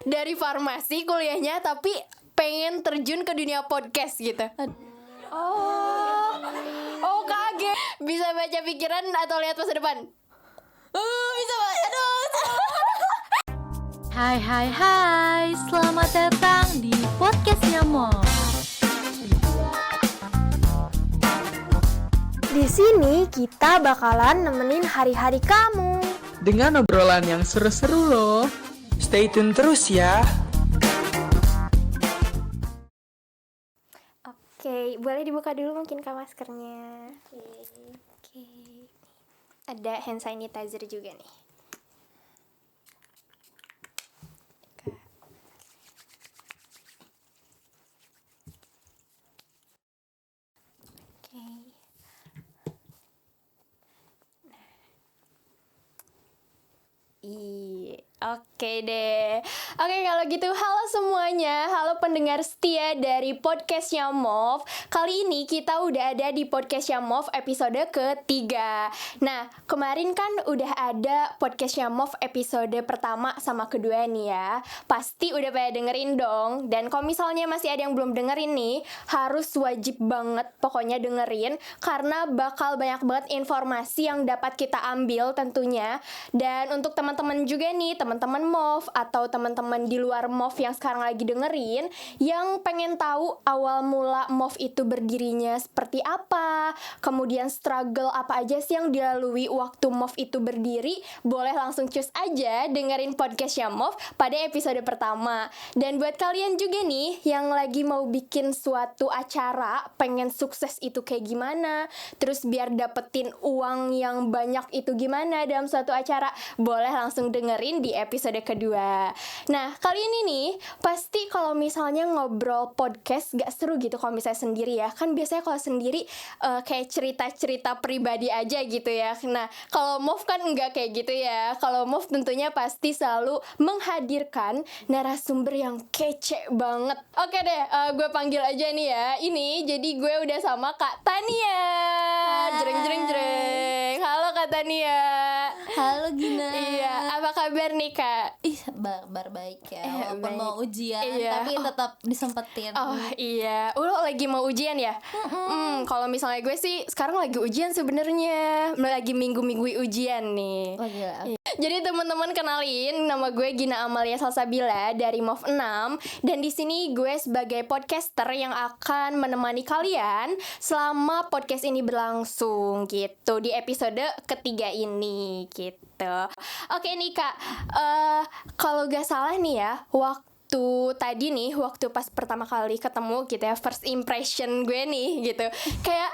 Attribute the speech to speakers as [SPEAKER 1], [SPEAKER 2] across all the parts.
[SPEAKER 1] dari farmasi kuliahnya tapi pengen terjun ke dunia podcast gitu. Oh kaget. Bisa baca pikiran atau lihat masa depan? Bisa baca. Aduh.
[SPEAKER 2] Hai, selamat datang di podcastnya Mo.
[SPEAKER 3] Di sini kita bakalan nemenin hari-hari kamu
[SPEAKER 4] dengan obrolan yang seru-seru loh.
[SPEAKER 5] Stay tune terus ya.
[SPEAKER 3] Oke, boleh dibuka dulu mungkin Kak maskernya. Oke. Ada hand sanitizer juga nih. Oke. Oke deh. Oke kalau gitu halo semuanya. Halo pendengar setia dari podcastnya MOV. Kali ini kita udah ada di podcastnya MOV episode ketiga. Nah kemarin kan udah ada podcastnya MOV episode pertama sama kedua nih ya. Pasti udah pada dengerin dong. Dan kalau misalnya masih ada yang belum dengerin nih, harus wajib banget pokoknya dengerin. Karena bakal banyak banget informasi yang dapat kita ambil tentunya. Dan untuk teman-teman juga nih, teman-teman MOV atau teman-teman di luar MOV yang sekarang lagi dengerin, yang pengen tahu awal mula MOV itu berdirinya seperti apa, kemudian struggle apa aja sih yang dilalui waktu MOV itu berdiri, boleh langsung cus aja dengerin podcastnya MOV pada episode pertama. Dan buat kalian juga nih yang lagi mau bikin suatu acara, pengen sukses itu kayak gimana, terus biar dapetin uang yang banyak itu gimana dalam suatu acara, boleh langsung dengerin di episode kedua. Nah, kali ini nih, pasti kalau misalnya ngobrol podcast gak seru gitu kalau misalnya sendiri ya. Kan biasanya kalau sendiri kayak cerita-cerita pribadi aja gitu ya. Nah, kalau MOV kan enggak kayak gitu ya. Kalau MOV tentunya pasti selalu menghadirkan narasumber yang kece banget. Oke deh, gue panggil aja nih ya. Ini jadi gue udah sama Kak Tania. Jreng. Halo Kak Tania.
[SPEAKER 2] Halo Gina.
[SPEAKER 3] Iya, apa kabar nih Kak?
[SPEAKER 2] Ih, kabar baik ya. Walaupun
[SPEAKER 3] baik.
[SPEAKER 2] mau ujian,
[SPEAKER 3] Iya.
[SPEAKER 2] tapi tetap disempetin.
[SPEAKER 3] Oh iya, lo lagi mau ujian ya? Kalau misalnya gue sih sekarang lagi ujian sebenarnya, lagi minggu-minggu ujian nih.
[SPEAKER 2] Oh gila.
[SPEAKER 3] Jadi teman-teman kenalin, nama gue Gina Amalia Salsabila dari MOV 6 dan di sini gue sebagai podcaster yang akan menemani kalian selama podcast ini berlangsung gitu di episode ketiga ini gitu. Oke nih Kak, kalau gak salah nih ya, waktu pas pertama kali ketemu gitu ya, first impression gue nih gitu, kayak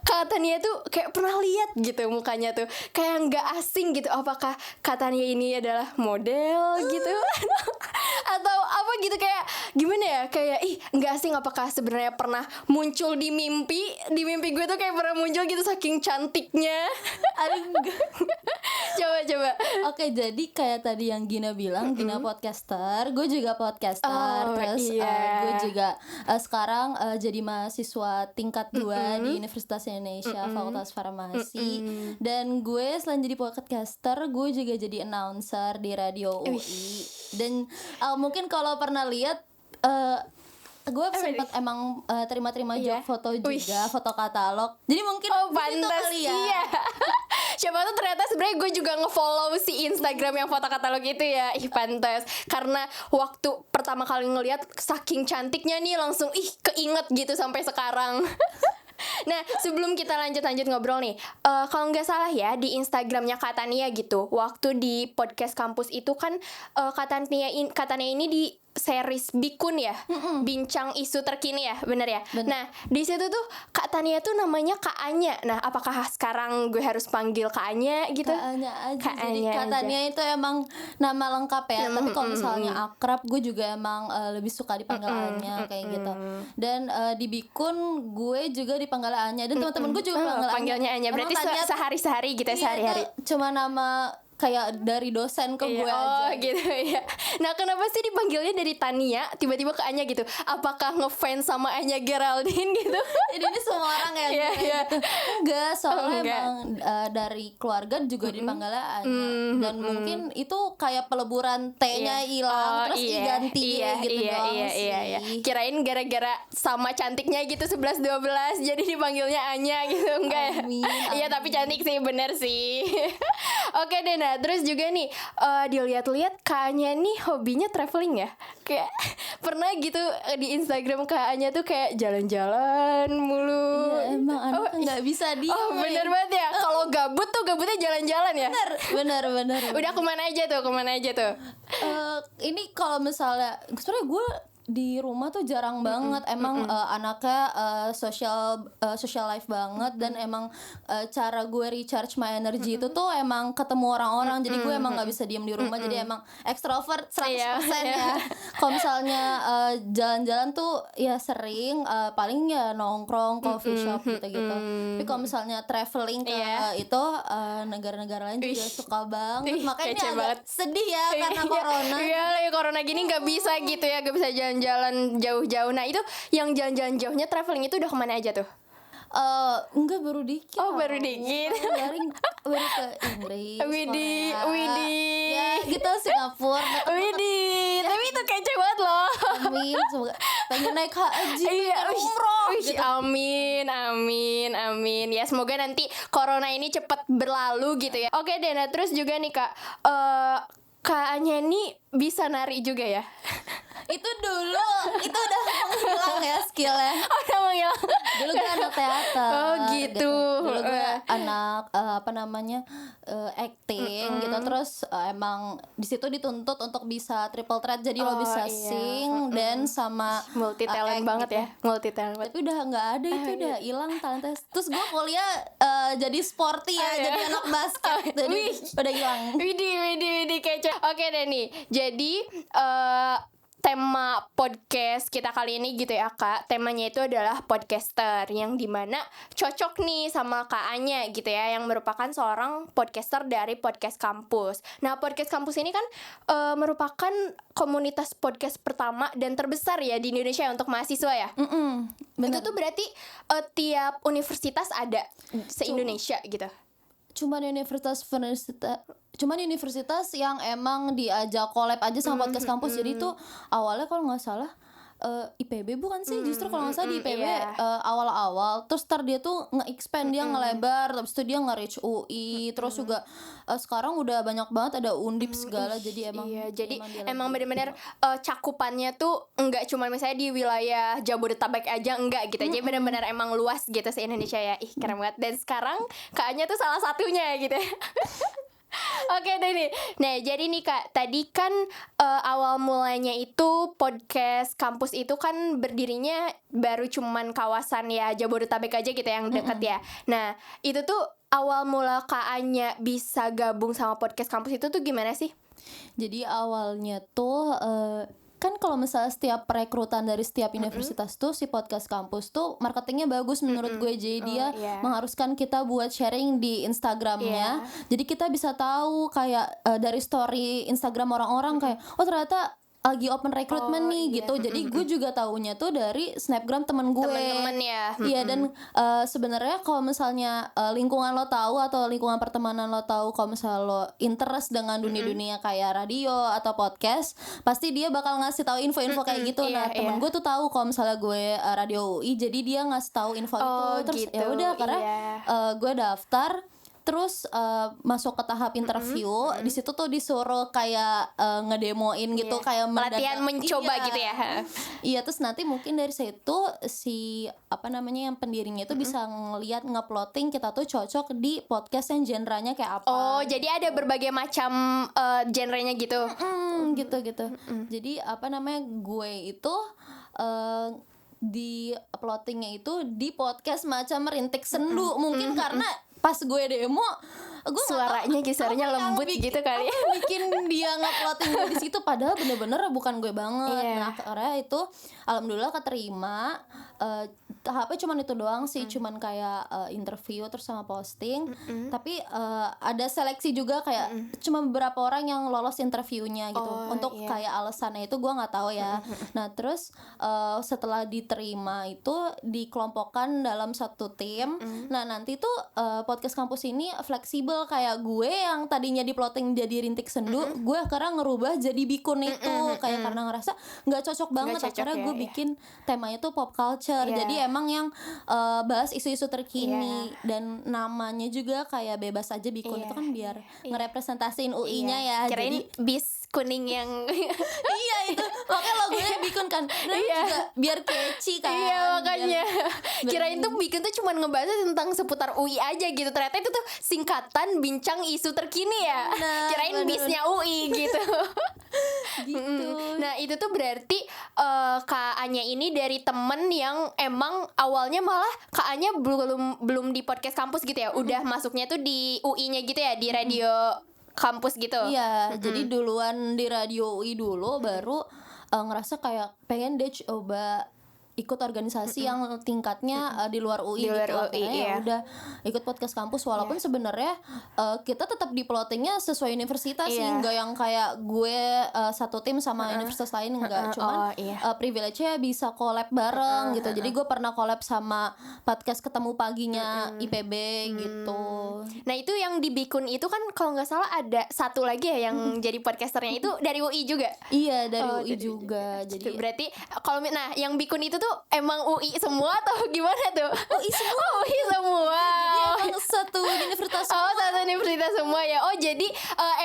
[SPEAKER 3] Kak Tania tuh kayak pernah lihat gitu mukanya tuh kayak nggak asing gitu. Apakah Kak Tania ini adalah model gitu atau apa gitu, kayak gimana ya, kayak nggak asing. Apakah sebenarnya pernah muncul di mimpi gue tuh kayak pernah muncul gitu saking cantiknya. coba
[SPEAKER 2] Oke, jadi kayak tadi yang Gina bilang, Gina podcaster, gue juga podcaster. Terus gue juga sekarang jadi mahasiswa tingkat 2 di Universitas Indonesia, Fakultas Farmasi. Dan gue selain jadi podcaster, gue juga jadi announcer di Radio UI. Dan mungkin kalau pernah lihat, gue sempat emang terima job foto juga, foto katalog. Jadi mungkin
[SPEAKER 3] pantas
[SPEAKER 2] kali ya.
[SPEAKER 3] Iya. Siapa tuh ternyata sebenarnya gue juga nge-follow si Instagram yang foto katalog itu ya. Pantas. Karena waktu pertama kali ngeliat saking cantiknya nih langsung keinget gitu sampai sekarang. Nah sebelum kita lanjut ngobrol nih, kalau nggak salah ya di Instagramnya Kak Tania gitu, waktu di podcast kampus itu kan Kak Tania ini di series Bikun ya, bincang isu terkini ya, bener ya.
[SPEAKER 2] Bener.
[SPEAKER 3] Nah di situ tuh Kak Tania tuh namanya Kak Anya. Nah apakah sekarang gue harus panggil Kak Anya gitu?
[SPEAKER 2] Kak Anya aja.
[SPEAKER 3] Kak
[SPEAKER 2] Jadi
[SPEAKER 3] Anya
[SPEAKER 2] Kak
[SPEAKER 3] aja.
[SPEAKER 2] Tania itu emang nama lengkap ya. Tapi kalau misalnya akrab, gue juga emang lebih suka dipanggil Anya kayak gitu. Dan di Bikun gue juga dipanggil Anya, dan teman-teman gue juga panggil Anya.
[SPEAKER 3] Panggilnya Anya. Berarti
[SPEAKER 2] Emang Tania tuh-
[SPEAKER 3] sehari-hari gitu ya,
[SPEAKER 2] Iya,
[SPEAKER 3] sehari-hari.
[SPEAKER 2] itu cuma nama kayak dari dosen ke gue
[SPEAKER 3] Oh
[SPEAKER 2] aja.
[SPEAKER 3] gitu ya. Nah kenapa sih dipanggilnya dari Tania tiba-tiba ke Anya gitu? Apakah ngefans sama Anya Geraldine gitu?
[SPEAKER 2] Jadi ini semua orang yang
[SPEAKER 3] Iya,
[SPEAKER 2] kayak
[SPEAKER 3] iya.
[SPEAKER 2] gitu. Enggak, soalnya
[SPEAKER 3] enggak.
[SPEAKER 2] emang dari keluarga juga dipanggilnya Anya. Dan mungkin itu kayak peleburan T-nya hilang terus I ganti gitu doang sih.
[SPEAKER 3] Kirain gara-gara sama cantiknya gitu 11-12 jadi dipanggilnya Anya gitu. Enggak ya?
[SPEAKER 2] Amin,
[SPEAKER 3] Iya tapi cantik sih, bener sih. Oke deh, nah terus juga nih dilihat-lihat Kak Anya nih hobinya traveling ya. Kayak pernah gitu di Instagram Kak Anya tuh kayak jalan-jalan mulu.
[SPEAKER 2] Iya, emang anaknya nggak bisa diem.
[SPEAKER 3] Oh bener banget ya. Kalau gabut tuh gabutnya jalan-jalan ya.
[SPEAKER 2] Bener.
[SPEAKER 3] Udah kemana aja tuh?
[SPEAKER 2] Ini kalau misalnya sebenarnya gue di rumah tuh jarang banget emang anaknya social life banget dan emang cara gue recharge my energy itu tuh emang ketemu orang-orang jadi gue emang nggak bisa diem di rumah jadi emang extrovert 100%
[SPEAKER 3] Iya.
[SPEAKER 2] ya. Kalau misalnya jalan-jalan tuh ya sering paling ya nongkrong coffee shop gitu-gitu. Tapi kalau misalnya traveling ke itu negara-negara lain juga suka banget. Makanya
[SPEAKER 3] kece
[SPEAKER 2] agak
[SPEAKER 3] banget.
[SPEAKER 2] sedih ya karena corona.
[SPEAKER 3] Iya, corona gini nggak bisa gitu ya, nggak bisa jalan-jalan jauh-jauh. Nah itu yang jalan-jalan jauhnya traveling itu udah kemana aja tuh?
[SPEAKER 2] Enggak baru dikit.
[SPEAKER 3] Oh, baru dikit.
[SPEAKER 2] Baru ke Inggris.
[SPEAKER 3] Widih,
[SPEAKER 2] Korea.
[SPEAKER 3] widih.
[SPEAKER 2] Ya gitu Singapura.
[SPEAKER 3] Widih, tapi itu kece banget loh.
[SPEAKER 2] Amin, semoga pengen naik haji,
[SPEAKER 3] Iya,
[SPEAKER 2] pengen
[SPEAKER 3] wih,
[SPEAKER 2] umroh.
[SPEAKER 3] wih,
[SPEAKER 2] Gitu.
[SPEAKER 3] amin. Ya semoga nanti corona ini cepat berlalu gitu ya. Oke deh, nah terus juga nih Kak, Kak Anya ini bisa nari juga ya?
[SPEAKER 2] Itu dulu, itu udah menghilang ya skillnya.
[SPEAKER 3] Oh, udah menghilang.
[SPEAKER 2] Dulu gue anak teater.
[SPEAKER 3] Oh, gitu.
[SPEAKER 2] Dulu gue anak acting gitu. Terus emang di situ dituntut untuk bisa triple threat. Jadi lo bisa
[SPEAKER 3] iya.
[SPEAKER 2] sing, dance sama
[SPEAKER 3] Multi talent
[SPEAKER 2] act
[SPEAKER 3] banget
[SPEAKER 2] gitu.
[SPEAKER 3] ya, multi talent.
[SPEAKER 2] Tapi udah nggak ada itu udah hilang talentnya. Terus gue kuliah jadi sporty ya, jadi anak basket. Jadi udah hilang.
[SPEAKER 3] Widih kece. Oke deh nih. Jadi tema podcast kita kali ini gitu ya Kak, temanya itu adalah podcaster, yang dimana cocok nih sama Kak Anya gitu ya, yang merupakan seorang podcaster dari Podcast Kampus. Nah Podcast Kampus ini kan merupakan komunitas podcast pertama dan terbesar ya di Indonesia untuk mahasiswa ya. Itu tuh berarti tiap universitas ada se-Indonesia gitu.
[SPEAKER 2] Cuman universitas yang emang diajak collab aja sama podcast kampus. Jadi tuh awalnya kalau nggak salah IPB bukan sih, justru kalau nggak salah di IPB awal-awal, terus ntar dia tuh nge-expand, dia ngelebar, terus itu dia nge-reach UI, terus juga sekarang udah banyak banget ada undip segala, jadi emang
[SPEAKER 3] Iya, jadi
[SPEAKER 2] dia
[SPEAKER 3] emang
[SPEAKER 2] lagi.
[SPEAKER 3] benar-benar cakupannya tuh enggak cuma misalnya di wilayah Jabodetabek aja, enggak gitu. Jadi benar-benar emang luas gitu se-Indonesia ya. Ih, keren banget. Dan sekarang Kak Anya tuh salah satunya gitu ya. Oke deh nih. Nah jadi nih Kak, tadi kan awal mulanya itu podcast kampus itu kan berdirinya baru cuman kawasan ya Jabodetabek aja gitu yang dekat ya. Nah itu tuh awal mula Kak Anya bisa gabung sama podcast kampus itu tuh gimana sih?
[SPEAKER 2] Jadi awalnya tuh kan kalau misalnya setiap perekrutan dari setiap universitas tuh si podcast kampus tuh marketingnya bagus menurut gue. Jadi dia mengharuskan kita buat sharing di Instagramnya. Jadi kita bisa tahu kayak dari story Instagram orang-orang kayak oh ternyata lagi open recruitment nih gitu. Jadi gue juga taunya tuh dari snapgram temen gue.
[SPEAKER 3] Temen-temen ya.
[SPEAKER 2] Iya dan sebenarnya kalau misalnya lingkungan lo tahu atau lingkungan pertemanan lo tahu kalau misalnya lo interest dengan dunia-dunia kayak radio atau podcast, pasti dia bakal ngasih tahu info-info kayak gitu. Nah temen gue tuh tahu kalau misalnya gue radio UI, jadi dia ngasih tahu info itu. Terus
[SPEAKER 3] gitu,
[SPEAKER 2] ya udah karena gue daftar. Terus masuk ke tahap interview, di situ tuh disuruh kayak ngedemoin gitu, kayak
[SPEAKER 3] pelatihan mencoba gitu ya.
[SPEAKER 2] Iya, terus nanti mungkin dari situ si yang pendirinya itu bisa ngelihat ngeploting kita tuh cocok di podcast yang genrenya kayak apa.
[SPEAKER 3] Oh, jadi ada berbagai macam genrenya gitu.
[SPEAKER 2] Gitu. Jadi gue itu di plottingnya itu di podcast macam Rintik Sendu. Mungkin karena pas gue demo gue
[SPEAKER 3] suaranya lembut gitu kali.
[SPEAKER 2] Bikin dia nge-plotting gue di situ padahal bener-bener bukan gue banget. Nah, karena itu alhamdulillah keterima. tahapnya cuman itu doang sih, cuman kayak interview terus sama posting. Tapi ada seleksi juga kayak cuma beberapa orang yang lolos interviewnya gitu. Untuk kayak alasannya itu gue nggak tahu ya. Nah terus setelah diterima itu dikelompokkan dalam satu tim. Nah nanti tuh podcast kampus ini fleksibel, kayak gue yang tadinya di plotting jadi Rintik Sendu, gue sekarang ngerubah jadi Bikun itu kayak karena ngerasa nggak cocok banget. Akhirnya gue bikin temanya tuh pop culture. Jadi emang yang bahas isu-isu terkini dan namanya juga kayak bebas aja Bikun itu kan biar ngerepresentasiin UI-nya ya.
[SPEAKER 3] Kirain
[SPEAKER 2] Jadi
[SPEAKER 3] bis kuning yang
[SPEAKER 2] iya itu makanya logonya Bikun kan. Dan juga biar catchy kan.
[SPEAKER 3] Iya makanya kirain tuh Bikun tuh cuma ngebahas tentang seputar UI aja gitu. Ternyata itu tuh singkatan bincang isu terkini ya. Kirain bisnya UI gitu.
[SPEAKER 2] gitu.
[SPEAKER 3] Nah itu tuh berarti Kak Anya ini dari temen yang emang awalnya malah Kak Anya belum di podcast kampus gitu ya. Udah masuknya tuh di UI-nya gitu ya, di radio kampus gitu.
[SPEAKER 2] Iya, jadi duluan di radio UI dulu, baru ngerasa kayak pengen deh coba ikut organisasi yang tingkatnya di luar UI
[SPEAKER 3] Di luar
[SPEAKER 2] gitu.
[SPEAKER 3] UI,
[SPEAKER 2] Akhirnya ya
[SPEAKER 3] iya.
[SPEAKER 2] udah ikut podcast kampus, walaupun sebenarnya kita tetap di plottingnya sesuai universitas sih, nggak yang kayak gue satu tim sama universitas lain, enggak. Cuman privilege-nya bisa collab bareng gitu. Jadi gue pernah collab sama podcast Ketemu Paginya IPB gitu.
[SPEAKER 3] Nah itu yang di Bikun itu kan kalau nggak salah ada satu lagi ya yang jadi podcasternya itu dari UI juga.
[SPEAKER 2] Iya, dari UI juga. Jadi
[SPEAKER 3] Berarti kalau yang Bikun itu tuh emang UI semua atau gimana tuh? UI semua. UI semua.
[SPEAKER 2] jadi emang satu universitas.
[SPEAKER 3] Oh, satu universitas semua ya. Oh, jadi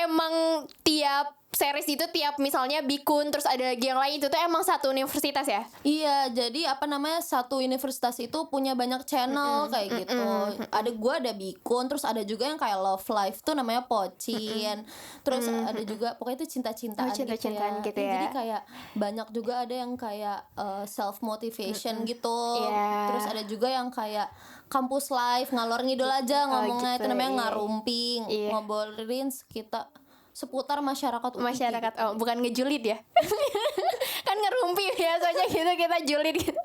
[SPEAKER 3] emang tiap series itu tiap misalnya Bikun terus ada lagi yang lain itu tuh emang satu universitas ya?
[SPEAKER 2] Iya, jadi satu universitas itu punya banyak channel kayak gitu. Ada Bikun, terus ada juga yang kayak Love Life tuh namanya Pocin. Terus ada juga pokoknya itu cinta-cintaan
[SPEAKER 3] cinta-cintaan gitu
[SPEAKER 2] Iya,
[SPEAKER 3] ya.
[SPEAKER 2] jadi kayak banyak juga ada yang kayak self motivation gitu.
[SPEAKER 3] Iya.
[SPEAKER 2] Terus ada juga yang kayak kampus life, ngalor ngidul aja ngomongnya,
[SPEAKER 3] gitu,
[SPEAKER 2] itu namanya
[SPEAKER 3] iya.
[SPEAKER 2] ngarumping, ngobrolin seputar masyarakat UI
[SPEAKER 3] Masyarakat
[SPEAKER 2] gitu.
[SPEAKER 3] bukan ngejulit ya. Kan ngerumpi biasanya gitu kita julid gitu.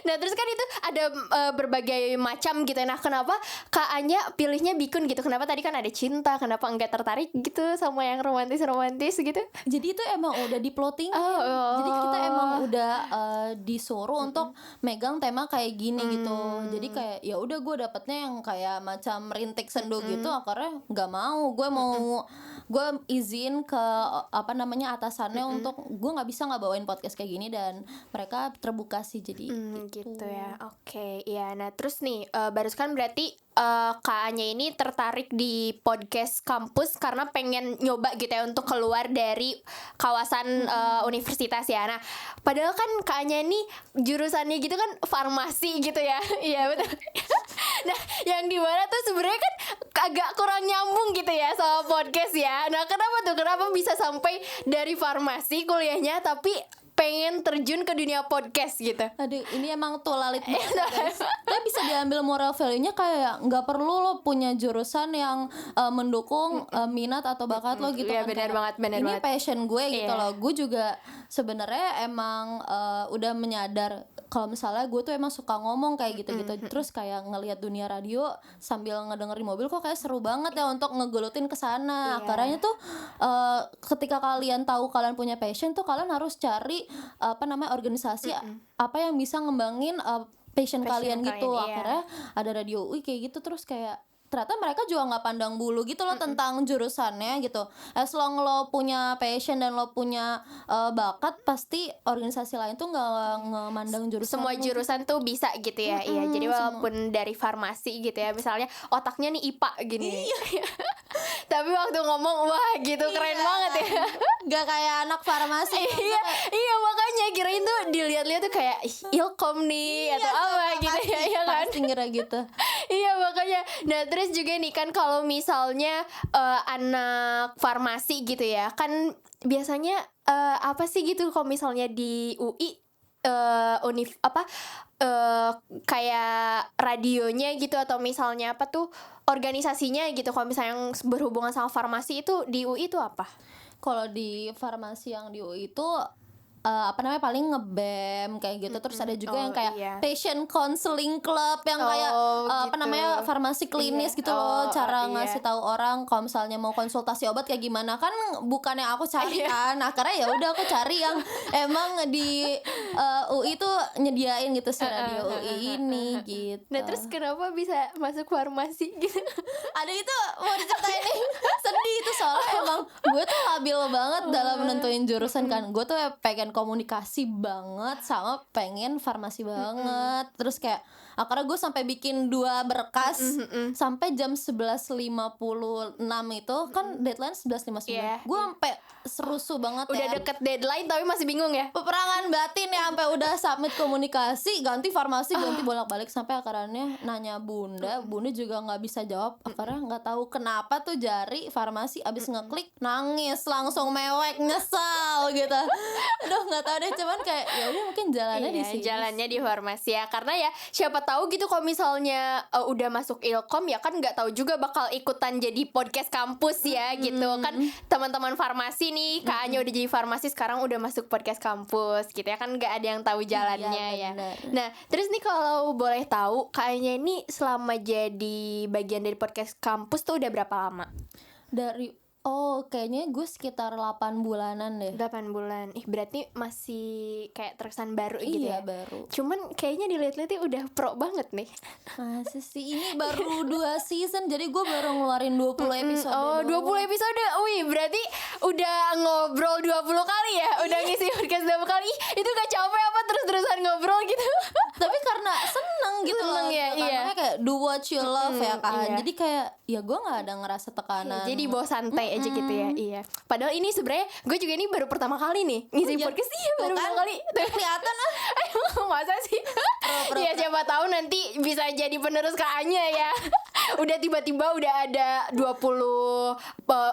[SPEAKER 3] Nah terus kan itu ada berbagai macam gitu. Nah kenapa Kak Anya pilihnya Bikun gitu? Kenapa tadi kan ada cinta, kenapa enggak tertarik gitu sama yang romantis gitu?
[SPEAKER 2] Jadi itu emang udah di plotting. Jadi kita emang udah disuruh untuk megang tema kayak gini gitu. Jadi kayak ya udah gue dapetnya yang kayak macam Rintik Sendu gitu. Akhirnya nggak mau. Gue izin ke atasannya untuk gue nggak bisa nggak bawain podcast kayak gini, dan mereka terbuka sih jadi
[SPEAKER 3] gitu ya. Oke, iya. Nah, terus nih barusan berarti Kak Anya ini tertarik di podcast kampus karena pengen nyoba gitu ya untuk keluar dari kawasan universitas ya. Nah, padahal kan Kak Anya ini jurusannya gitu kan farmasi gitu ya. Iya, betul. Nah, yang dimana tuh sebenarnya kan agak kurang nyambung gitu ya sama podcast ya. Nah, kenapa bisa sampai dari farmasi kuliahnya tapi pengen terjun ke dunia podcast gitu?
[SPEAKER 2] Aduh, ini emang tolalit banget guys. Tapi bisa diambil moral value-nya kayak nggak perlu lo punya jurusan yang mendukung minat atau bakat lo gitu.
[SPEAKER 3] Iya,
[SPEAKER 2] kan.
[SPEAKER 3] benar
[SPEAKER 2] Kayak,
[SPEAKER 3] banget.
[SPEAKER 2] ini passion gue gitu
[SPEAKER 3] Iya.
[SPEAKER 2] loh. Gue juga sebenarnya emang udah menyadar kalau misalnya gue tuh emang suka ngomong kayak gitu-gitu. Terus kayak ngelihat dunia radio sambil ngedengerin mobil kok kayak seru banget ya untuk ngegelutin ke sana.
[SPEAKER 3] Iya.
[SPEAKER 2] Karena tuh ketika kalian tahu kalian punya passion tuh kalian harus cari organisasi apa yang bisa ngembangin passion kalian gitu.
[SPEAKER 3] iya.
[SPEAKER 2] Akhirnya ada radio UI kayak gitu, terus kayak ternyata mereka juga nggak pandang bulu gitu loh tentang jurusannya gitu. As long lo punya passion dan lo punya bakat, pasti organisasi lain tuh nggak ngemandang jurusan
[SPEAKER 3] Semua
[SPEAKER 2] lo.
[SPEAKER 3] jurusan tuh bisa gitu ya. Iya, jadi walaupun dari farmasi gitu ya, misalnya otaknya nih IPA gini. Tapi waktu ngomong wah gitu keren banget ya.
[SPEAKER 2] Gak kayak anak farmasi.
[SPEAKER 3] Iya makanya kirain tuh dilihat-lihat tuh kayak ilkom nih atau apa gitu ya, iya kan?
[SPEAKER 2] Pasti ngira gitu.
[SPEAKER 3] Iya makanya. Nah terus juga nih kan kalau misalnya anak farmasi gitu ya, kan biasanya apa sih gitu kalau misalnya di UI kayak radionya gitu, atau misalnya apa tuh organisasinya gitu, kalau misalnya yang berhubungan sama farmasi itu di UI itu apa?
[SPEAKER 2] Kalau di farmasi yang di UI itu paling ngebem kayak gitu. Terus ada juga
[SPEAKER 3] Oh,
[SPEAKER 2] yang kayak
[SPEAKER 3] iya.
[SPEAKER 2] patient counseling club yang kayak
[SPEAKER 3] gitu.
[SPEAKER 2] farmasi klinis
[SPEAKER 3] Iya.
[SPEAKER 2] gitu loh, cara
[SPEAKER 3] Iya.
[SPEAKER 2] ngasih tahu orang kalau misalnya mau konsultasi obat kayak gimana. Kan bukan yang aku cari
[SPEAKER 3] Iya.
[SPEAKER 2] kan. Akhirnya ya udah aku cari yang emang di UI tuh nyediain gitu si radio UI ini gitu.
[SPEAKER 3] Nah terus kenapa bisa masuk farmasi gitu?
[SPEAKER 2] Ada itu mau diceritain nih. Sedih itu soalnya emang gue tuh labil banget dalam nentuin jurusan kan. Gue tuh pengen komunikasi banget sama pengen farmasi banget. Terus kayak akhirnya gue sampai bikin 2 berkas sampai jam 11.56 itu kan deadline 11.59.
[SPEAKER 3] Iya.
[SPEAKER 2] Gue sampai serusuh banget
[SPEAKER 3] Udah
[SPEAKER 2] ya.
[SPEAKER 3] deket deadline tapi masih bingung ya?
[SPEAKER 2] Peperangan batin ya, sampai udah submit komunikasi, ganti farmasi, ganti bolak-balik sampai akhirnya nanya bunda juga nggak bisa jawab. Akhirnya nggak tahu kenapa tuh jari farmasi abis ngeklik nangis langsung mewek nyesal gitu. Aduh nggak tahu deh, cuman kayak ya udah mungkin jalannya di
[SPEAKER 3] Iya,
[SPEAKER 2] sini.
[SPEAKER 3] jalannya di farmasi ya, karena ya siapa tahu gitu kalau misalnya udah masuk Ilkom ya kan nggak tahu juga bakal ikutan jadi podcast kampus ya gitu kan. Teman-teman farmasi nih kayaknya udah jadi farmasi sekarang udah masuk podcast kampus gitu ya kan, nggak ada yang tahu jalannya ya.
[SPEAKER 2] benar.
[SPEAKER 3] Nah terus nih kalau boleh tahu kayaknya ini selama jadi bagian dari podcast kampus tuh udah berapa lama?
[SPEAKER 2] Kayaknya gue sekitar 8 bulanan deh.
[SPEAKER 3] 8 bulan. Berarti masih kayak terkesan baru gitu
[SPEAKER 2] Iya
[SPEAKER 3] ya.
[SPEAKER 2] baru.
[SPEAKER 3] Cuman kayaknya dilihat-lihat udah pro banget nih.
[SPEAKER 2] Masa sih, ini baru 2 season, jadi gue baru ngeluarin 20 episode.
[SPEAKER 3] Oh, 20 episode. Wih, berarti udah ngobrol 20 kali ya? Udah ngisi podcast 20 kali. Ih, itu gak capek apa terus-terusan ngobrol gitu?
[SPEAKER 2] Tapi karena seneng gitu
[SPEAKER 3] Seneng
[SPEAKER 2] loh,
[SPEAKER 3] ya,
[SPEAKER 2] karena
[SPEAKER 3] iya.
[SPEAKER 2] kayak do what you love ya kan.
[SPEAKER 3] iya.
[SPEAKER 2] Jadi kayak ya gue nggak ada ngerasa tekanan.
[SPEAKER 3] Jadi bawa santai aja gitu ya. Iya. Padahal ini sebenarnya gue juga ini baru pertama kali nih ngisi
[SPEAKER 2] Iya.
[SPEAKER 3] podcast. Iya, baru
[SPEAKER 2] Tuh kan,
[SPEAKER 3] pertama kali.
[SPEAKER 2] kelihatan ah.
[SPEAKER 3] Masa sih? Ya siapa tahu nanti bisa jadi penerus KA-nya ya. Udah tiba-tiba udah ada 20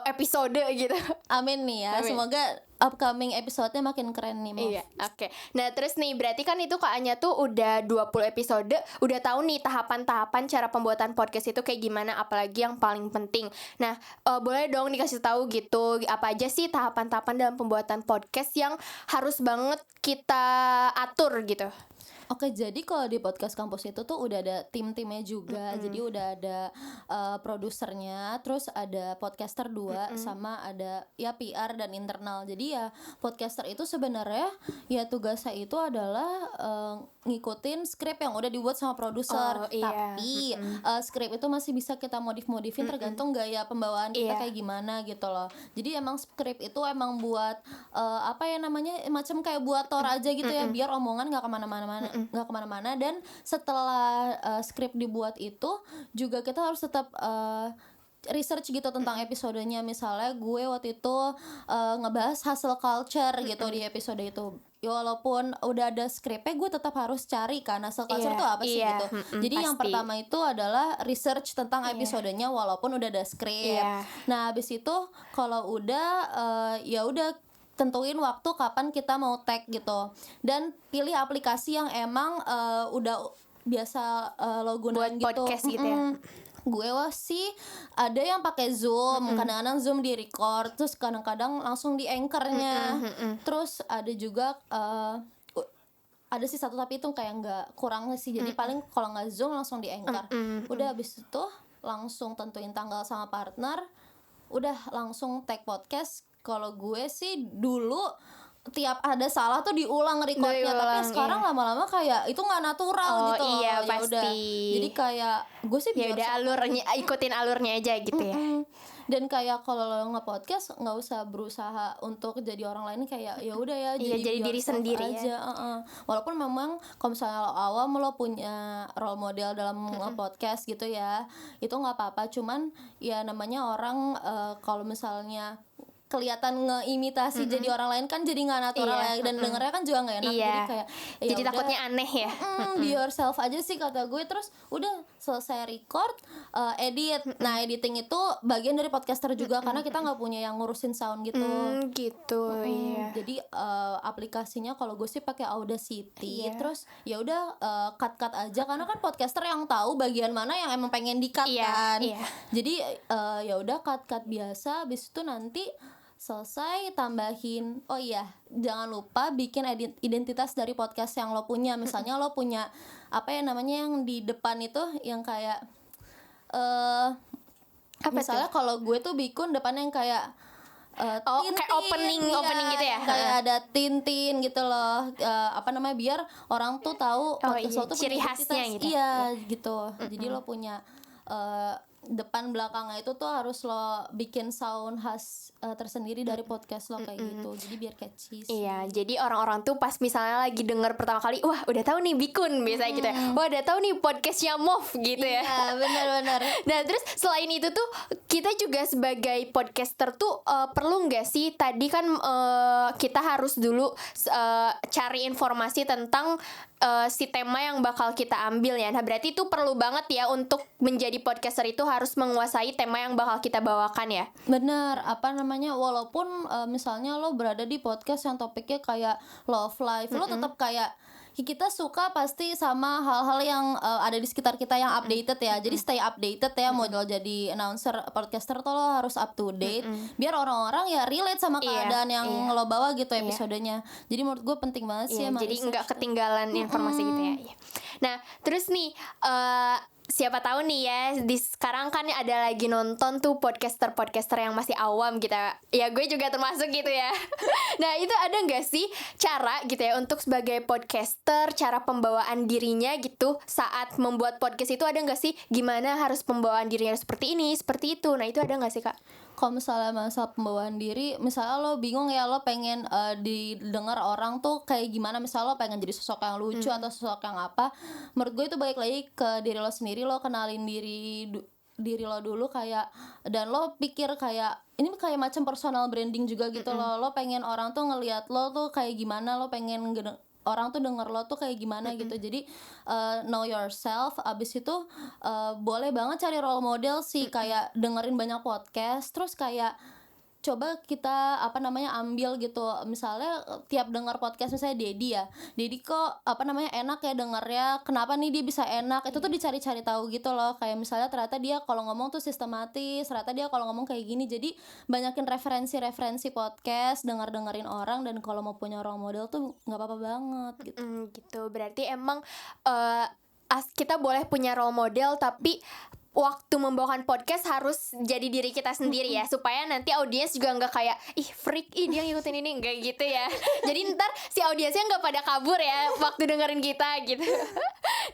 [SPEAKER 3] episode gitu.
[SPEAKER 2] Amin nih ya.
[SPEAKER 3] Amin.
[SPEAKER 2] Semoga upcoming episode-nya makin keren nih, Mof.
[SPEAKER 3] Iya, oke. Nah, terus nih berarti kan itu KA-nya tuh udah 20 episode, udah tahu nih tahapan-tahapan cara pembuatan podcast itu kayak gimana, apalagi yang paling penting. Nah, boleh dong dikasih tahu gitu, apa aja sih tahapan-tahapan dalam pembuatan podcast yang harus banget kita atur gitu.
[SPEAKER 2] Oke, jadi kalau di podcast kampus itu tuh udah ada tim-timnya juga. Jadi udah ada produsernya, terus ada podcaster 2 sama ada ya PR dan internal. Jadi ya podcaster itu sebenarnya ya tugasnya itu adalah ngikutin skrip yang udah dibuat sama produser.
[SPEAKER 3] Oh, iya.
[SPEAKER 2] Tapi skrip itu masih bisa kita modif-modifin tergantung gaya pembawaan kita
[SPEAKER 3] Iya.
[SPEAKER 2] kayak gimana gitu loh. Jadi emang skrip itu emang buat macam kayak buat tor aja gitu ya, biar omongan nggak kemana-mana. Dan setelah skrip dibuat itu juga kita harus tetap research gitu tentang episodenya. Misalnya gue waktu itu ngebahas hustle culture gitu di episode itu. Ya walaupun udah ada skripnya, gue tetap harus cari kan hustle culture
[SPEAKER 3] Iya,
[SPEAKER 2] tuh apa sih
[SPEAKER 3] iya,
[SPEAKER 2] gitu. Jadi yang
[SPEAKER 3] pasti.
[SPEAKER 2] pertama itu adalah research tentang episodenya walaupun udah ada skrip.
[SPEAKER 3] Iya.
[SPEAKER 2] Nah habis itu kalau udah ya udah tentuin waktu kapan kita mau tag gitu, dan pilih aplikasi yang emang udah biasa lo gunain
[SPEAKER 3] Buat
[SPEAKER 2] gitu.
[SPEAKER 3] podcast gitu ya.
[SPEAKER 2] Gue sih ada yang pakai Zoom, kadang-kadang Zoom di record, terus kadang-kadang langsung di anchornya. Terus ada juga ada sih satu tapi itu kayak nggak kurang sih, jadi paling kalau nggak Zoom langsung di anchor. Udah habis itu langsung tentuin tanggal sama partner, udah langsung tag podcast. Kalau gue sih dulu tiap ada salah tuh diulang recordnya, tapi
[SPEAKER 3] Diulang,
[SPEAKER 2] sekarang
[SPEAKER 3] iya.
[SPEAKER 2] lama-lama kayak itu nggak natural
[SPEAKER 3] Oh,
[SPEAKER 2] gitu loh.
[SPEAKER 3] iya,
[SPEAKER 2] Ya udah.
[SPEAKER 3] pasti.
[SPEAKER 2] Jadi kayak gue sih
[SPEAKER 3] Ya
[SPEAKER 2] biar
[SPEAKER 3] udah alurnya, ikutin alurnya aja gitu ya.
[SPEAKER 2] dan kayak kalau lo nge-podcast nggak usah berusaha untuk jadi orang lain, kayak ya udah ya
[SPEAKER 3] Iya, jadi diri
[SPEAKER 2] yourself
[SPEAKER 3] sendiri
[SPEAKER 2] aja. Walaupun memang kalau misalnya lo awam lo punya role model dalam nge-podcast gitu ya, itu nggak apa-apa. Cuman ya namanya orang kalau misalnya kelihatan ngeimitasi jadi orang lain kan jadi nggak natural
[SPEAKER 3] Iya,
[SPEAKER 2] ya, dan dengernya kan juga nggak enak.
[SPEAKER 3] Iya.
[SPEAKER 2] Jadi kayak ya
[SPEAKER 3] Jadi
[SPEAKER 2] udah,
[SPEAKER 3] takutnya aneh ya.
[SPEAKER 2] be yourself aja sih kata gue. Terus udah selesai record, edit. Nah editing itu bagian dari podcaster juga, karena kita nggak punya yang ngurusin sound gitu.
[SPEAKER 3] Gitu, iya.
[SPEAKER 2] Jadi aplikasinya kalau gue sih pakai Audacity.
[SPEAKER 3] Iya.
[SPEAKER 2] Terus ya udah cut aja, karena kan podcaster yang tahu bagian mana yang emang pengen di cut
[SPEAKER 3] Iya,
[SPEAKER 2] kan.
[SPEAKER 3] iya.
[SPEAKER 2] Jadi ya udah cut biasa. Habis itu nanti selesai tambahin, oh iya jangan lupa bikin identitas dari podcast yang lo punya. Misalnya lo punya apa ya namanya yang di depan itu yang kayak misalnya kalau gue tuh bikin depannya yang kayak
[SPEAKER 3] kayak opening gitu ya.
[SPEAKER 2] Kayak ada tintin gitu loh. Apa namanya biar orang tuh tahu podcast lo tuh
[SPEAKER 3] ciri
[SPEAKER 2] punya
[SPEAKER 3] khasnya
[SPEAKER 2] identitas.
[SPEAKER 3] gitu.
[SPEAKER 2] Iya gitu. Jadi lo punya depan belakangnya itu tuh harus lo bikin sound khas tersendiri dari podcast lo kayak gitu. Jadi biar catchy sih.
[SPEAKER 3] Iya, jadi orang-orang tuh pas misalnya lagi denger pertama kali, wah udah tahu nih Bikun biasanya gitu ya. Wah udah tahu nih podcastnya Mov gitu ya.
[SPEAKER 2] Iya benar-benar.
[SPEAKER 3] Nah terus selain itu tuh kita juga sebagai podcaster tuh perlu nggak sih tadi kan kita harus dulu cari informasi tentang si tema yang bakal kita ambil ya. Nah berarti itu perlu banget ya untuk menjadi podcaster itu harus menguasai tema yang bakal kita bawakan ya.
[SPEAKER 2] Bener, apa namanya, walaupun misalnya lo berada di podcast yang topiknya kayak love life, lo tetap kayak kita suka pasti sama hal-hal yang ada di sekitar kita yang updated ya. Jadi stay updated ya, model jadi announcer podcaster tuh lo harus up to date biar orang-orang ya relate sama keadaan yang lo bawa gitu episodenya. Jadi menurut gue penting banget sih emang.
[SPEAKER 3] Jadi nggak ketinggalan informasi gitu ya. Nah terus nih siapa tahu nih ya sekarang kan ada lagi nonton tuh podcaster yang masih awam gitu ya, gue juga termasuk gitu ya. Nah itu ada nggak sih cara gitu ya untuk sebagai podcaster, cara pembawaan dirinya gitu saat membuat podcast itu ada nggak sih, gimana harus pembawaan dirinya seperti ini seperti itu. Nah itu ada nggak sih Kak?
[SPEAKER 2] Kalau misalnya masalah pembawaan diri, misalnya lo bingung ya, lo pengen didengar orang tuh kayak gimana, misalnya lo pengen jadi sosok yang lucu atau sosok yang apa, menurut gue itu balik lagi ke diri lo sendiri. Lo kenalin diri lo dulu kayak, dan lo pikir kayak ini kayak macam personal branding juga gitu. Lo pengen orang tuh ngelihat lo tuh kayak gimana, lo pengen orang tuh denger lo tuh kayak gimana gitu. Jadi know yourself. Abis itu boleh banget cari role model sih, kayak dengerin banyak podcast, terus kayak coba kita apa namanya ambil gitu. Misalnya tiap dengar podcast misalnya Dedi kok apa namanya enak ya dengernya, kenapa nih dia bisa enak, itu tuh dicari-cari tahu gitu loh. Kayak misalnya ternyata dia kalau ngomong tuh sistematis, ternyata dia kalau ngomong kayak gini. Jadi banyakin referensi podcast, dengerin orang, dan kalau mau punya role model tuh nggak apa-apa banget gitu.
[SPEAKER 3] Gitu berarti emang kita boleh punya role model, tapi waktu membawakan podcast harus jadi diri kita sendiri ya, supaya nanti audiens juga nggak kayak ih freak, dia ngikutin ini, nggak gitu ya. Jadi ntar si audiensnya nggak pada kabur ya waktu dengerin kita gitu.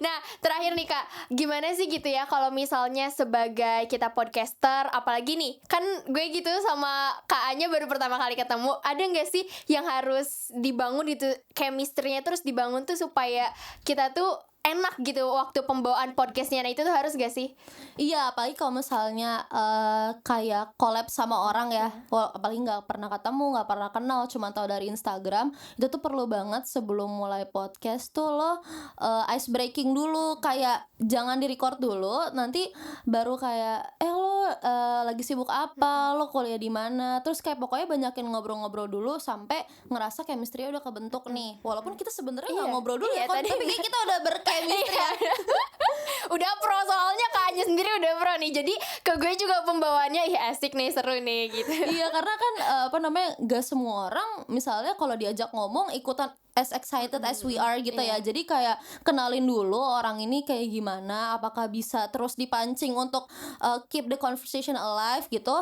[SPEAKER 3] Nah terakhir nih Kak, gimana sih gitu ya kalau misalnya sebagai kita podcaster, apalagi nih kan gue gitu sama Kak Anya baru pertama kali ketemu, ada nggak sih yang harus dibangun gitu chemistry-nya terus dibangun tuh supaya kita tuh enak gitu waktu pembawaan podcastnya. Nah itu tuh harus gak sih?
[SPEAKER 2] Iya, apalagi kalau misalnya kayak collab sama orang ya, apalagi nggak pernah ketemu, nggak pernah kenal, cuma tahu dari Instagram, itu tuh perlu banget sebelum mulai podcast tuh lo ice breaking dulu, kayak jangan di record dulu, nanti baru kayak lo lagi sibuk apa, lo kuliah di mana, terus kayak pokoknya banyakin ngobrol-ngobrol dulu sampai ngerasa chemistry udah kebentuk nih, walaupun kita sebenarnya nggak ngobrol dulu ya, tapi kayak kita udah chemistry ya.
[SPEAKER 3] Udah pro, soalnya Kak Anya sendiri udah pro nih. Jadi ke gue juga pembawaannya asik nih, seru nih gitu.
[SPEAKER 2] Iya karena kan apa namanya, gak semua orang misalnya kalau diajak ngomong ikutan as excited as we are gitu ya. Jadi kayak kenalin dulu orang ini kayak gimana, apakah bisa terus dipancing untuk keep the conversation alive gitu.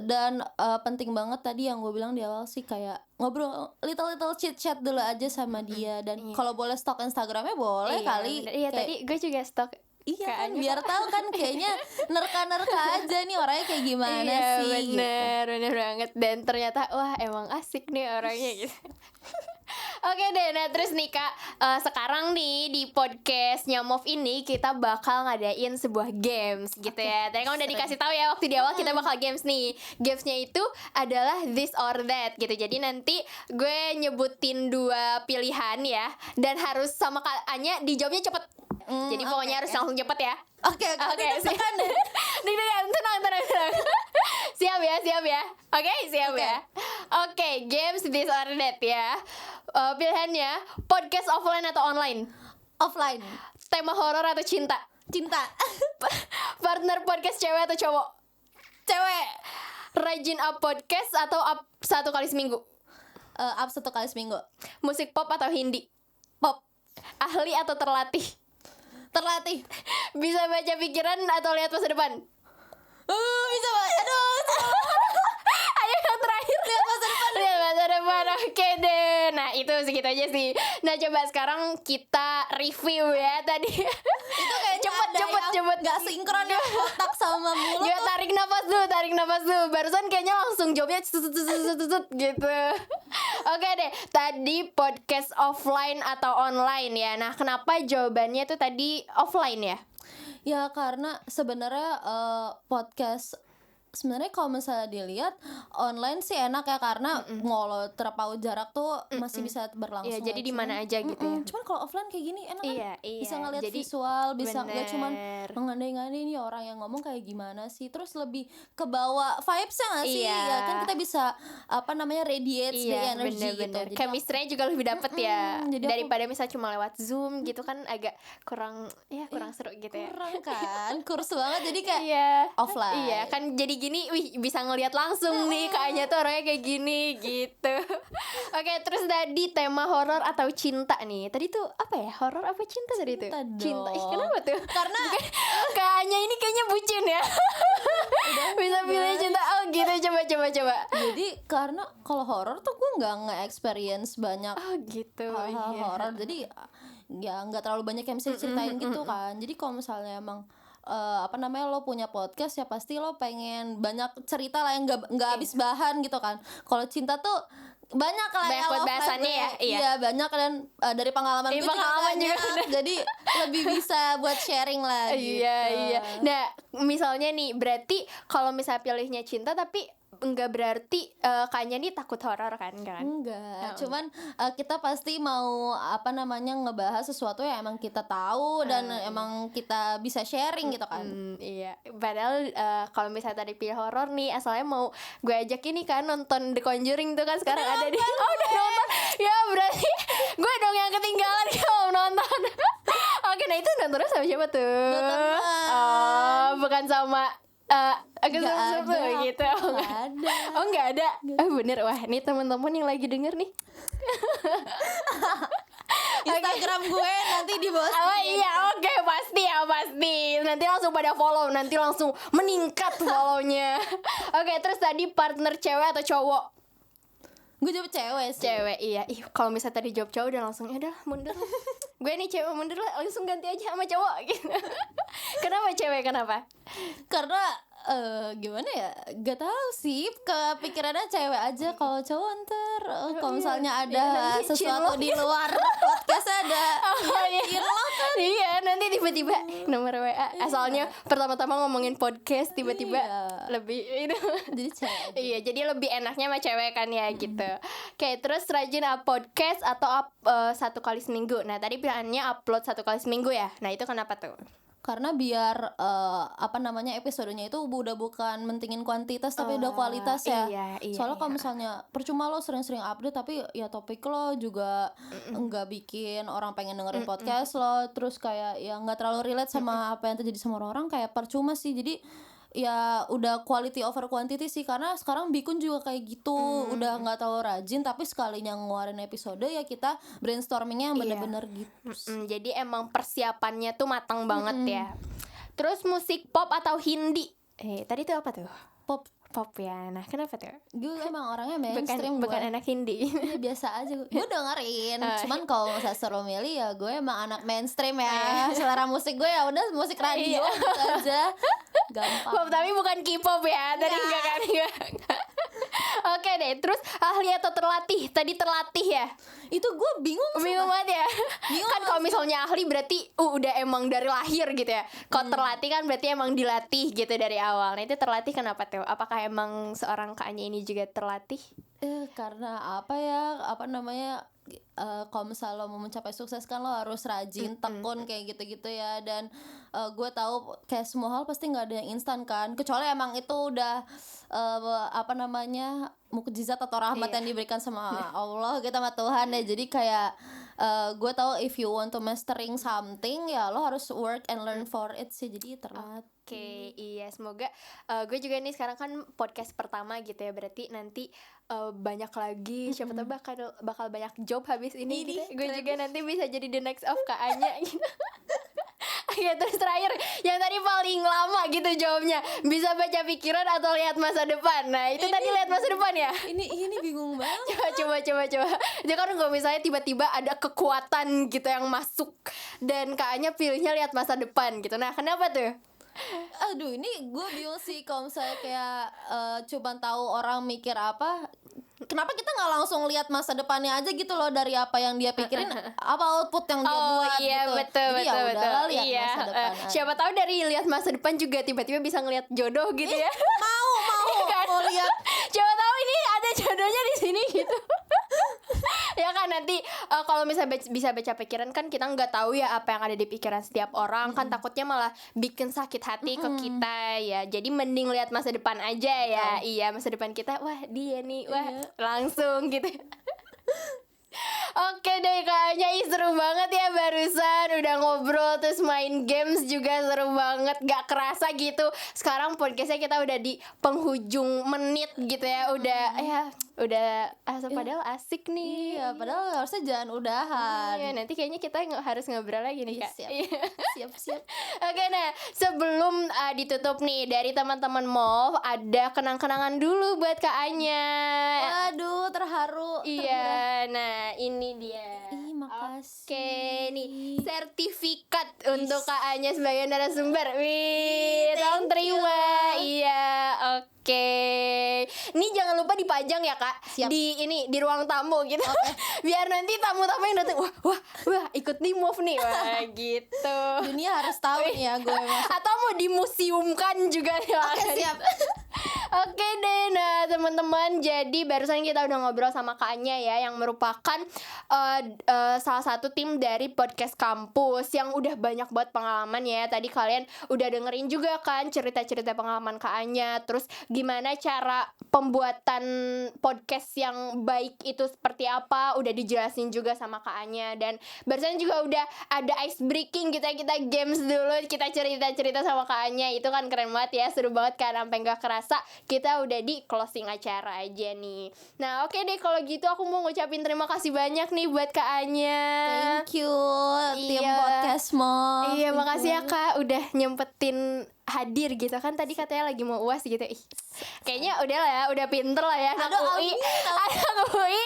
[SPEAKER 2] Dan penting banget tadi yang gue bilang di awal sih, kayak ngobrol little chit chat dulu aja sama dia. Dan kalau boleh stalk Instagramnya boleh kali.
[SPEAKER 3] Iya tadi gue juga stalk.
[SPEAKER 2] Iya kan, biar tahu kan kayaknya nerka aja nih orangnya kayak gimana sih.
[SPEAKER 3] Bener banget. Dan ternyata wah emang asik nih orangnya gitu. Oke deh, nah terus nih Kak, sekarang nih di podcastnya Mov ini kita bakal ngadain sebuah games gitu ya. Tadi kan udah dikasih tahu ya waktu di awal kita bakal games nih. Gamesnya itu adalah this or that gitu. Jadi nanti gue nyebutin 2 pilihan ya, dan harus sama Kak Anya dijawabnya cepet. Jadi pokoknya harus langsung cepet ya.
[SPEAKER 2] Oke,
[SPEAKER 3] siap. Tenang. Siap ya. Oke, siap ya. Oke, games this or that ya. Pilihannya podcast offline atau online?
[SPEAKER 2] Offline.
[SPEAKER 3] Tema horor atau cinta?
[SPEAKER 2] Cinta.
[SPEAKER 3] Partner podcast cewek atau cowok?
[SPEAKER 2] Cewek.
[SPEAKER 3] Rajin up podcast atau up 1 kali seminggu?
[SPEAKER 2] Up 1 kali seminggu.
[SPEAKER 3] Musik pop atau Hindi?
[SPEAKER 2] Pop.
[SPEAKER 3] Ahli atau terlatih?
[SPEAKER 2] Terlatih.
[SPEAKER 3] Bisa baca pikiran atau lihat masa depan?
[SPEAKER 2] Bisa banget. Aduh.
[SPEAKER 3] Ayo yang terakhir, lihat masa depan. Lihat masa depan. Oke deh. Nah itu segitu aja sih. Nah coba sekarang kita review ya tadi.
[SPEAKER 2] Itu kayak
[SPEAKER 3] cepet
[SPEAKER 2] gak sinkron ya otak sama mulut
[SPEAKER 3] Ya
[SPEAKER 2] tuh.
[SPEAKER 3] tarik nafas dulu. Barusan kayaknya langsung jawabnya gitu. Oke deh. Tadi podcast offline atau online ya. Nah kenapa jawabannya tuh tadi offline ya?
[SPEAKER 2] Ya karena sebenarnya podcast sebenarnya kalau misalnya dilihat online sih enak ya karena walau terpaut jarak tuh masih bisa berlangsung.
[SPEAKER 3] Iya, jadi
[SPEAKER 2] ya.
[SPEAKER 3] di mana aja gitu ya.
[SPEAKER 2] Cuman kalau offline kayak gini enak
[SPEAKER 3] Iya,
[SPEAKER 2] kan?
[SPEAKER 3] iya.
[SPEAKER 2] Bisa ngeliat
[SPEAKER 3] Jadi,
[SPEAKER 2] visual, bisa nggak cuman
[SPEAKER 3] bener.
[SPEAKER 2] mengandai-ngandai nih orang yang ngomong kayak gimana sih. Terus lebih kebawa vibes-nya nggak sih?
[SPEAKER 3] Iya.
[SPEAKER 2] Ya kan kita bisa radiate the
[SPEAKER 3] Iya
[SPEAKER 2] energy gitu.
[SPEAKER 3] bener-bener.
[SPEAKER 2] Jadi
[SPEAKER 3] Chemistry-nya juga lebih dapet ya.
[SPEAKER 2] jadi aku-
[SPEAKER 3] Daripada misalnya cuma lewat Zoom gitu kan agak kurang seru gitu ya.
[SPEAKER 2] kurang kan, kurs banget jadi kayak
[SPEAKER 3] Iya.
[SPEAKER 2] offline.
[SPEAKER 3] Iya, kan jadi gini, bisa ngelihat langsung nih kayaknya tuh orangnya kayak gini gitu. Oke, terus tadi tema horor atau cinta nih. Tadi tuh apa ya? Horor apa cinta tadi tuh?
[SPEAKER 2] Cinta dong.
[SPEAKER 3] Ih, kenapa tuh?
[SPEAKER 2] Karena
[SPEAKER 3] kayaknya ini kayaknya bucin ya. Bisa pilih cinta. Oh, gitu. Coba.
[SPEAKER 2] jadi karena kalau horor tuh gue nggak nge-experience banyak
[SPEAKER 3] Oh, gitu.
[SPEAKER 2] hal-hal
[SPEAKER 3] Iya.
[SPEAKER 2] horor, jadi ya nggak terlalu banyak yang bisa diceritain gitu kan. Jadi kalau misalnya emang lo punya podcast ya pasti lo pengen banyak cerita lah yang nggak habis bahan gitu kan. Kalau cinta tuh banyak lah
[SPEAKER 3] Banyak
[SPEAKER 2] yang
[SPEAKER 3] buat
[SPEAKER 2] love
[SPEAKER 3] bahasannya
[SPEAKER 2] life-nya.
[SPEAKER 3] ya, iya.
[SPEAKER 2] Iya banyak, dan dari pengalaman
[SPEAKER 3] Dari
[SPEAKER 2] gue
[SPEAKER 3] pengalaman juga
[SPEAKER 2] banyak.
[SPEAKER 3] bener.
[SPEAKER 2] Jadi lebih bisa buat sharing lah gitu.
[SPEAKER 3] Iya. Nah, misalnya nih, berarti kalau misalnya pilihnya cinta tapi enggak berarti kayaknya nih takut horor kan?
[SPEAKER 2] Enggak, cuman kita pasti mau ngebahas sesuatu yang emang kita tahu dan emang kita bisa sharing gitu kan.
[SPEAKER 3] Iya. Padahal kalau misalnya tadi pilih horor nih, asalnya mau gue ajak ini kan nonton The Conjuring tuh kan sekarang ada di. Oh, udah nonton. Ya berarti gue dong yang ketinggalan kalau nonton. Oke, nah itu nontonnya sama siapa tuh?
[SPEAKER 2] Nonton,
[SPEAKER 3] Oh, bukan sama aku
[SPEAKER 2] Nggak
[SPEAKER 3] sama
[SPEAKER 2] ada,
[SPEAKER 3] gitu.
[SPEAKER 2] nggak ada.
[SPEAKER 3] Oh, nggak ada. Oh, bener. Wah, nih teman-teman yang lagi denger nih.
[SPEAKER 2] Instagram gue nanti di bawah
[SPEAKER 3] Oh iya, oke, pasti. Nanti langsung pada follow, nanti langsung meningkat follownya. Oke, terus tadi partner cewek atau cowok?
[SPEAKER 2] gue jawab cewek sih.
[SPEAKER 3] Cewek, iya. Ih, kalau misalnya tadi jawab cowok udah langsung ya udah mundur. Gue nih cewek mundur lah, langsung ganti aja sama cowok gitu. Kenapa cewek? Kenapa?
[SPEAKER 2] Karena gimana ya, gak tahu sih, kepikirannya cewek aja. Kalau cowok ntar kalau misalnya ada
[SPEAKER 3] nanti
[SPEAKER 2] sesuatu
[SPEAKER 3] cinlok.
[SPEAKER 2] di luar podcast ada
[SPEAKER 3] Iya, nanti tiba-tiba nomor WA. Asalnya pertama-tama ngomongin podcast, tiba-tiba
[SPEAKER 2] Iya.
[SPEAKER 3] lebih itu.
[SPEAKER 2] jadi cewek.
[SPEAKER 3] Iya, jadi lebih enaknya sama cewek kan ya gitu. Oke, terus rajin up podcast atau up 1 kali seminggu. Nah, tadi pilihannya upload 1 kali seminggu ya. Nah, itu kenapa tuh?
[SPEAKER 2] Karena biar episodenya itu udah bukan mentingin kuantitas tapi udah kualitas ya.
[SPEAKER 3] Iya,
[SPEAKER 2] Soalnya kalau misalnya percuma lo sering-sering update tapi ya topik lo juga nggak bikin orang pengen dengerin podcast lo, terus kayak ya nggak terlalu relate sama apa yang terjadi sama orang, kayak percuma sih. Jadi ya udah quality over quantity sih, karena sekarang Bikun juga kayak gitu, udah nggak terlalu rajin tapi sekalinya ngeluarin episode ya kita brainstormingnya yang bener-bener gitu.
[SPEAKER 3] Jadi emang persiapannya tuh matang banget ya. Terus musik pop atau Hindi? Tadi tuh apa tuh? Pop ya. Nah, kenapa tuh?
[SPEAKER 2] Gue emang orangnya mainstream,
[SPEAKER 3] Bukan
[SPEAKER 2] gue
[SPEAKER 3] anak Hindi.
[SPEAKER 2] ya, biasa aja gue dengerin. Cuman kalau misalnya seru milih ya gue emang anak mainstream ya. Selera musik gue ya udah musik radio gitu aja. Gampang.
[SPEAKER 3] Pop tapi bukan K-pop ya. Tadi enggak kan? Oke deh, terus ahli atau terlatih? Tadi terlatih ya.
[SPEAKER 2] Itu gue bingung
[SPEAKER 3] Banget ya. Kan kalau misalnya ahli berarti udah emang dari lahir gitu ya. Kalau terlatih kan berarti emang dilatih gitu dari awal. Nah, itu terlatih kenapa tuh? Apakah emang seorang Kak Anya ini juga terlatih?
[SPEAKER 2] karena kalau misalnya lo mau mencapai sukses kan lo harus rajin, tekun kayak gitu-gitu ya. Dan gue tahu kayak semua hal pasti nggak ada yang instan kan, kecuali emang itu udah mukjizat atau rahmat
[SPEAKER 3] Iya.
[SPEAKER 2] yang diberikan sama Allah gitu, sama Tuhan ya. Jadi kayak gue tahu if you want to mastering something ya lo harus work and learn for it sih, jadi terlatih.
[SPEAKER 3] Oke, iya semoga gue juga nih sekarang kan podcast pertama gitu ya, berarti nanti banyak lagi, siapa tahu bakal banyak job habis ini gitu. Gue juga nanti bisa jadi the next of Kak Anya gitu. Ya terus terakhir yang tadi paling lama gitu jawabnya, bisa baca pikiran atau lihat masa depan. Nah itu tadi lihat masa depan ya.
[SPEAKER 2] Ini bingung banget.
[SPEAKER 3] Coba. Dia kan nggak, misalnya tiba-tiba ada kekuatan gitu yang masuk dan Kak Anya pilihnya lihat masa depan gitu. Nah kenapa tuh?
[SPEAKER 2] Aduh, ini gue bingung sih kalau misalnya kayak cuman tahu orang mikir apa. Kenapa kita nggak langsung lihat masa depannya aja gitu loh, dari apa yang dia pikirin, apa output yang dia buat
[SPEAKER 3] iya,
[SPEAKER 2] gitu.
[SPEAKER 3] betul.
[SPEAKER 2] Jadi ya udahlah, lihat
[SPEAKER 3] Iya,
[SPEAKER 2] masa depan aja.
[SPEAKER 3] siapa tahu dari lihat masa depan juga tiba-tiba bisa ngelihat jodoh gitu ya.
[SPEAKER 2] mau lihat.
[SPEAKER 3] Siapa tahu ini ada jodohnya di sini gitu. Ya kan nanti kalau misalnya bisa baca pikiran kan kita nggak tahu ya apa yang ada di pikiran setiap orang, kan takutnya malah bikin sakit hati ke kita ya. Jadi mending lihat masa depan aja ya. Iya, masa depan kita, wah dia nih, wah langsung gitu. Oke deh, kayaknya seru banget ya barusan udah ngobrol terus main games juga seru banget, gak kerasa gitu. Sekarang podcastnya kita udah di penghujung menit gitu ya, udah padahal asik nih.
[SPEAKER 2] Iya, padahal harusnya jangan udahan.
[SPEAKER 3] Iya, nanti kayaknya kita harus ngobrol lagi nih Kak.
[SPEAKER 2] Siap.
[SPEAKER 3] Oke, nah sebelum ditutup nih, dari teman-teman MOV ada kenang-kenangan dulu buat Kak Anya.
[SPEAKER 2] Waduh, terharu.
[SPEAKER 3] Iya, nah ini dia.
[SPEAKER 2] Ih, makasih.
[SPEAKER 3] Oke, nih sertifikat untuk Kak Anya sebagai narasumber. Wih, tolong terima. Iya, oke. Ini jangan lupa dipajang ya Kak.
[SPEAKER 2] Siap.
[SPEAKER 3] Di ruang tamu gitu. Biar nanti tamu-tamu yang datang, wah ikut di MOV nih. Wah, gitu.
[SPEAKER 2] Dunia harus tahu nih ya gue masuk.
[SPEAKER 3] Atau mau dimuseumkan juga nih.
[SPEAKER 2] Oke, siap.
[SPEAKER 3] Oke deh, nah teman-teman, jadi barusan kita udah ngobrol sama Kak Anya ya, yang merupakan salah satu tim dari podcast kampus yang udah banyak buat pengalaman ya. Tadi kalian udah dengerin juga kan cerita-cerita pengalaman Kak Anya, terus gimana cara pembuatan podcast yang baik itu seperti apa, udah dijelasin juga sama Kak Anya. Dan barusan juga udah ada ice breaking, kita games dulu, kita cerita-cerita sama Kak Anya. Itu kan keren banget ya, seru banget kan, sampai gak kerasa kita udah di closing acara aja nih. Nah oke deh, kalau gitu aku mau ngucapin terima kasih banyak nih buat Kak Anya.
[SPEAKER 2] Thank you tim
[SPEAKER 3] Iya.
[SPEAKER 2] podcast Mom.
[SPEAKER 3] Iya, makasih ya Kak udah nyempetin hadir gitu kan, tadi katanya lagi mau UAS gitu. Kayaknya udah lah ya, udah pinter lah ya anak UI. Anak UI.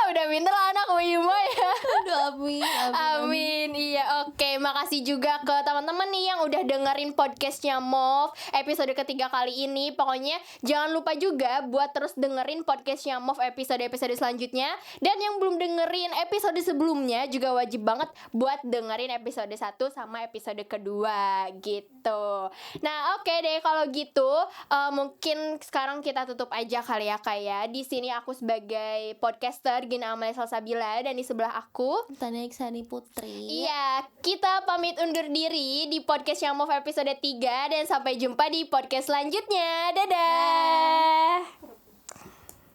[SPEAKER 3] Udah pinter lah anak UI mah ya.
[SPEAKER 2] Aduh, amin.
[SPEAKER 3] Amin. Iya, oke. Makasih juga ke teman-teman nih yang udah dengerin podcastnya MOV episode ketiga kali ini. Pokoknya jangan lupa juga buat terus dengerin podcastnya MOV episode-episode selanjutnya. Dan yang belum dengerin episode sebelumnya juga wajib banget buat dengerin episode 1 sama episode kedua gitu. Nah oke deh, kalau gitu mungkin sekarang kita tutup aja kali ya Kak ya. Di sini aku sebagai podcaster Gina Amalia Salsabila, dan di sebelah aku
[SPEAKER 2] Tania Iksani Putri.
[SPEAKER 3] iya, kita pamit undur diri di podcast yang MOV episode 3, dan sampai jumpa di podcast selanjutnya. Dadah.